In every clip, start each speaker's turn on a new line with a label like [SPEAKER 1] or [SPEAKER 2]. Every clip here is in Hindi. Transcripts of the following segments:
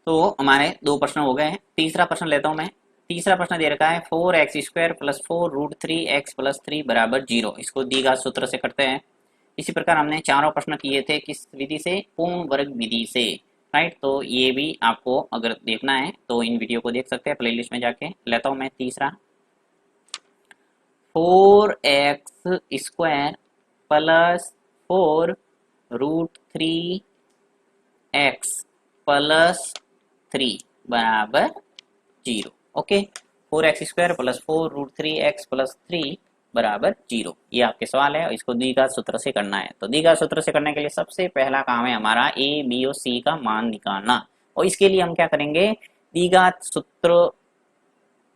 [SPEAKER 1] तो हमारे दो प्रश्न हो गए हैं। तीसरा प्रश्न लेता हूं मैं। तीसरा प्रश्न दे रखा है 4x² प्लस 4√3x प्लस 3 बराबर 0। इसको द्विघात सूत्र से करते हैं। इसी प्रकार हमने चारों प्रश्न किए थे किस विधि से, पूर्ण वर्ग विधि से, राइट। तो ये भी आपको अगर देखना है तो इन वीडियो को देख सकते हैं प्लेलिस्ट में जाके। लेता हूं मैं तीसरा, 4x² प्लस 4√3x प्लस 3 बराबर 0। Okay, 4x² plus 4√3x plus 3 बराबर 0, ये आपके सवाल है और इसको द्विघात सूत्र से करना है। तो द्विघात सूत्र से करने के लिए सबसे पहला काम है हमारा a, b और c का मान निकालना। और इसके लिए हम क्या करेंगे, द्विघात सूत्र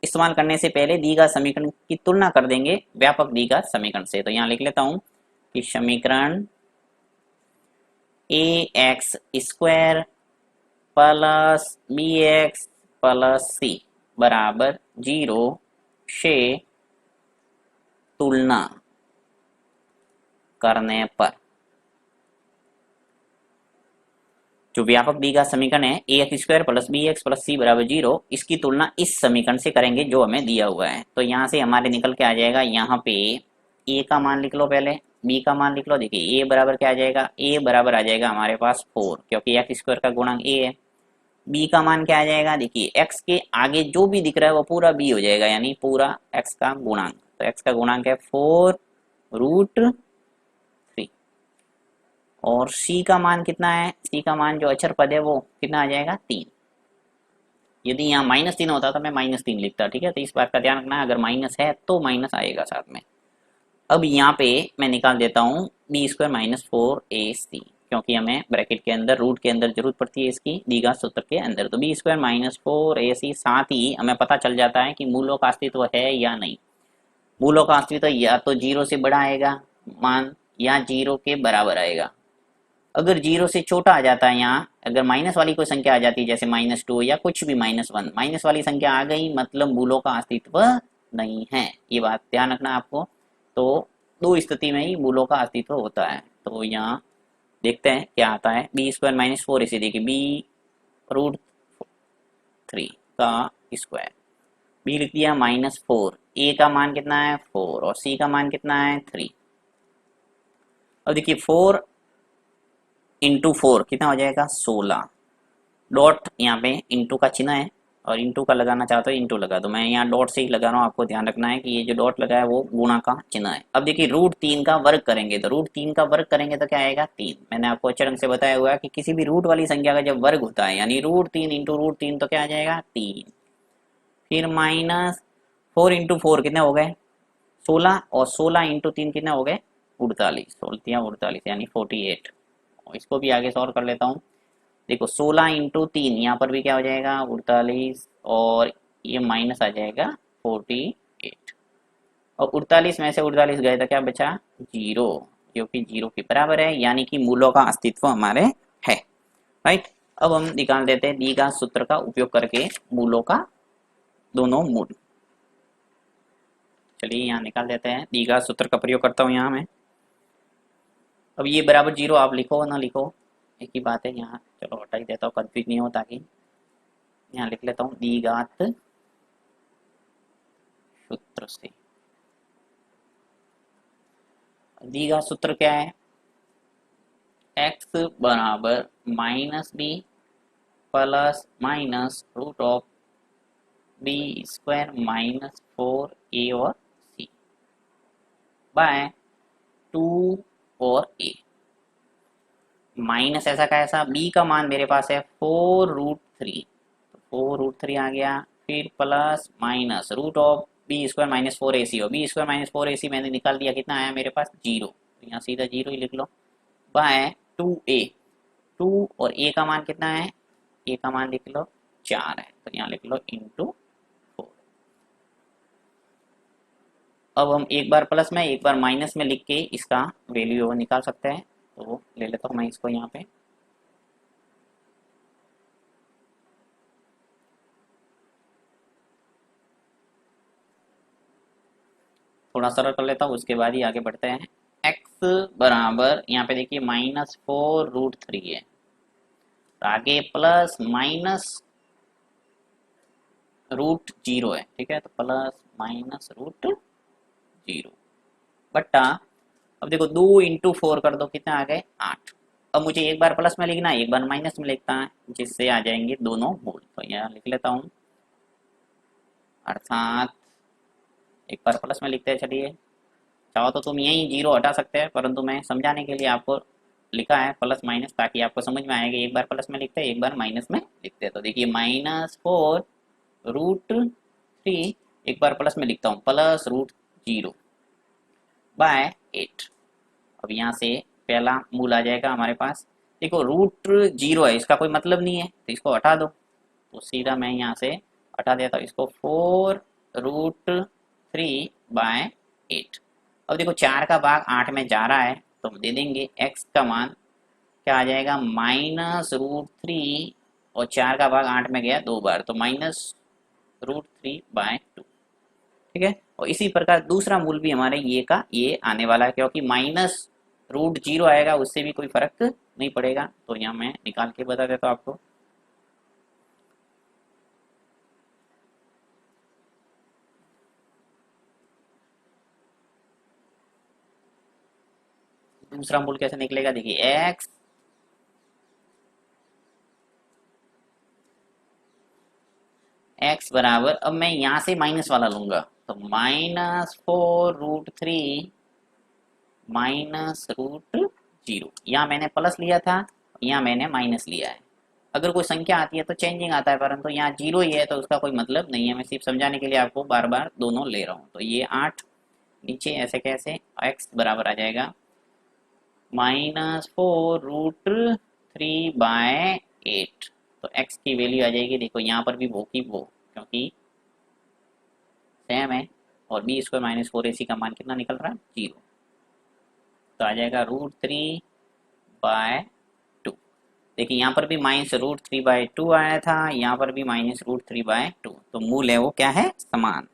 [SPEAKER 1] इस्तेमाल करने से पहले द्विघात समीकरण की तुलना कर देंगे व्यापक द्विघात समीकरण से। तो यहाँ लिख लेता हूं कि समीकरण ax² plus bx plus c बराबर 0 से तुलना करने पर जो व्यापक द्विघात समीकरण है ax² plus bx plus c बराबर 0, इसकी तुलना इस समीकरण से करेंगे जो हमें दिया हुआ है। तो यहाँ से हमारे निकल के आ जाएगा, यहाँ पे a का मान लिख लो, पहले b का मान लिख लो। देखिए a बराबर क्या आ जाएगा, a बराबर आ जाएगा हमारे पास 4, क्योंकि x² का गुणांक a है। b का मान क्या आ जाएगा, देखिए x के आगे जो भी दिख रहा है वो पूरा b हो जाएगा, यानी पूरा x का गुणांक। तो x का गुणांक है 4√3। और c का मान कितना है, c का मान जो अचर पद है वो कितना आ जाएगा, 3। यदि यहाँ -3 होता तो मैं -3 लिखता, ठीक है। तो इस बात का ध्यान रखना है, अगर माइनस है तो माइनस आएगा साथ में। अब यहाँ पे मैं निकाल देता हूँ b² माइनस 4ac, क्योंकि हमें ब्रैकेट के अंदर, रूट के अंदर जरूरत पड़ती है इसकी द्विघात सूत्र के अंदर। तो b² माइनस 4ac, साथ ही हमें पता चल जाता है कि मूलों का अस्तित्व है या नहीं। मूलों का अस्तित्व या तो 0 से बड़ा आएगा मान, या 0 के बराबर आएगा। अगर 0 से छोटा आ जाता है, यहाँ अगर माइनस वाली कोई संख्या आ जाती है जैसे -2 या कुछ भी -1, माइनस वाली संख्या आ गई मतलब मूलों का अस्तित्व नहीं है, ये बात ध्यान रखना आपको। तो दो स्थिति में ही मूलों का अस्तित्व होता है। तो यहाँ देखते हैं क्या आता है, b² माइनस 4 इसे देखिए b√3 का स्क्वायर, b लिख दिया -4, a का मान कितना है 4 और c का मान कितना है 3। अब देखिए 4 इंटू 4 कितना हो जाएगा 16। डॉट यहाँ पे इंटू का चिन्ह है और इंटू का लगाना चाहते हो इंटू लगा दो, मैं यहाँ डॉट से ही लगा रहा हूँ। आपको ध्यान रखना है कि ये जो डॉट लगा है वो गुणा का चिन्ह है। अब देखिए √3 का वर्ग करेंगे, तो √3 का वर्ग करेंगे तो क्या आएगा 3। मैंने आपको अच्छे ढंग से बताया हुआ है कि किसी भी रूट वाली संख्या का जब वर्ग होता है यानी √3 इंटू √3 तो क्या आ जाएगा 3। फिर -4 इंटू 4 कितने हो गए 16, और 16 इंटू 3 कितने हो गए 48, 16 यानी 48। इसको भी आगे सॉल्व कर लेता हूँ। देखो 16 इंटू 3, यहाँ पर भी क्या हो जाएगा 48, और ये माइनस आ जाएगा 48। और 48 में से 48 गए तो क्या बचा 0, जो कि 0 के बराबर है, यानी कि मूलों का अस्तित्व हमारे है, राइट। अब हम निकाल देते हैं द्विघात सूत्र का उपयोग करके मूलों का दोनों मूल। चलिए यहाँ निकाल देते हैं, द्विघात सूत्र का प्रयोग करता हूँ यहाँ मैं। अब ये बराबर 0 आप लिखो ना लिखो एक ही बात है, यहाँ चलो हटा ही देता हूँ कंफ्यूज नहीं हो, ताकि यहाँ लिख लेता हूँ द्विघात सूत्र से। द्विघात सूत्र क्या है, x बराबर -b plus minus √b² minus 4a और c बाय 2 और a। माइनस ऐसा का ऐसा, b का मान मेरे पास है 4√3, तो 4√3 आ गया। फिर plus minus √b² minus 4ac हो, b² माइनस 4ac मैंने निकाल दिया, कितना आया मेरे पास 0, तो यहाँ सीधा 0 ही लिख लो, बाय 2a। 2 और a का मान कितना है, a का मान लिख लो 4 है, तो यहाँ लिख लो इंटू 4। अब हम एक बार प्लस में एक बार माइनस में लिख के इसका वैल्यू निकाल सकते हैं। तो ले लेता हूँ मैं इसको यहाँ पे, थोड़ा सरल कर लेता हूँ, उसके बाद ही आगे बढ़ते हैं। x बराबर यहाँ पे देखिए -4√3 है, तो आगे प्लस माइनस रूट जीरो है, ठीक है, तो प्लस माइनस रूट जीरो बट्टा, अब देखो 2 × 4 कर दो, कितना आ गए 8। अब मुझे एक बार प्लस में लिखना है, एक बार माइनस में लिखता है, जिससे आ जाएंगे दोनों मूल। तो यहाँ लिख लेता हूँ, अर्थात एक बार प्लस में लिखते हैं। चलिए, चाहो तो तुम यही जीरो हटा सकते हैं, परंतु मैं समझाने के लिए आपको लिखा है प्लस माइनस, ताकि आपको समझ में आएगा। एक बार प्लस में लिखते हैं, एक बार माइनस में लिखते हैं। तो देखिए -4√3, एक बार प्लस में लिखता हूँ, प्लस रूट जीरो बाय 8। अब यहाँ से पहला मूल आ जाएगा हमारे पास। देखो रूट जीरो है, इसका कोई मतलब नहीं है, तो इसको हटा दो। तो सीधा मैं यहाँ से हटा देता हूँ इसको, 4√3/8। अब देखो 4 का भाग 8 में जा रहा है, तो हम दे देंगे x का मान क्या आ जाएगा, -√3, और 4 का भाग 8 में गया 2 बार, तो -√3/2, ठीक है। और इसी प्रकार दूसरा मूल भी हमारे ये का ये आने वाला है, क्योंकि -√0 आएगा, उससे भी कोई फर्क नहीं पड़ेगा। तो यहाँ मैं निकाल के बता देता हूँ आपको। दूसरा मूल कैसे निकलेगा, देखिए x बराबर, अब मैं यहाँ से माइनस वाला लूंगा, तो -4√3 -√0। यहाँ मैंने प्लस लिया था, यहाँ मैंने माइनस लिया है। अगर कोई संख्या आती है तो चेंजिंग आता है, परंतु यहाँ जीरो ही है, तो उसका कोई मतलब नहीं है। मैं सिर्फ समझाने के लिए आपको बार बार दोनों ले रहा हूँ। तो ये 8 नीचे ऐसे कैसे, x बराबर आ जाएगा -4√3/8। तो x की वैल्यू आ जाएगी, देखो यहाँ पर भी वो की वो, क्योंकि सेम है। और b²-4ac का मान कितना निकल रहा है, 0। तो आ जाएगा √3/2। देखिए यहाँ पर भी -√3/2 आया था, यहाँ पर भी -√3/2, तो मूल है वो क्या है, समान।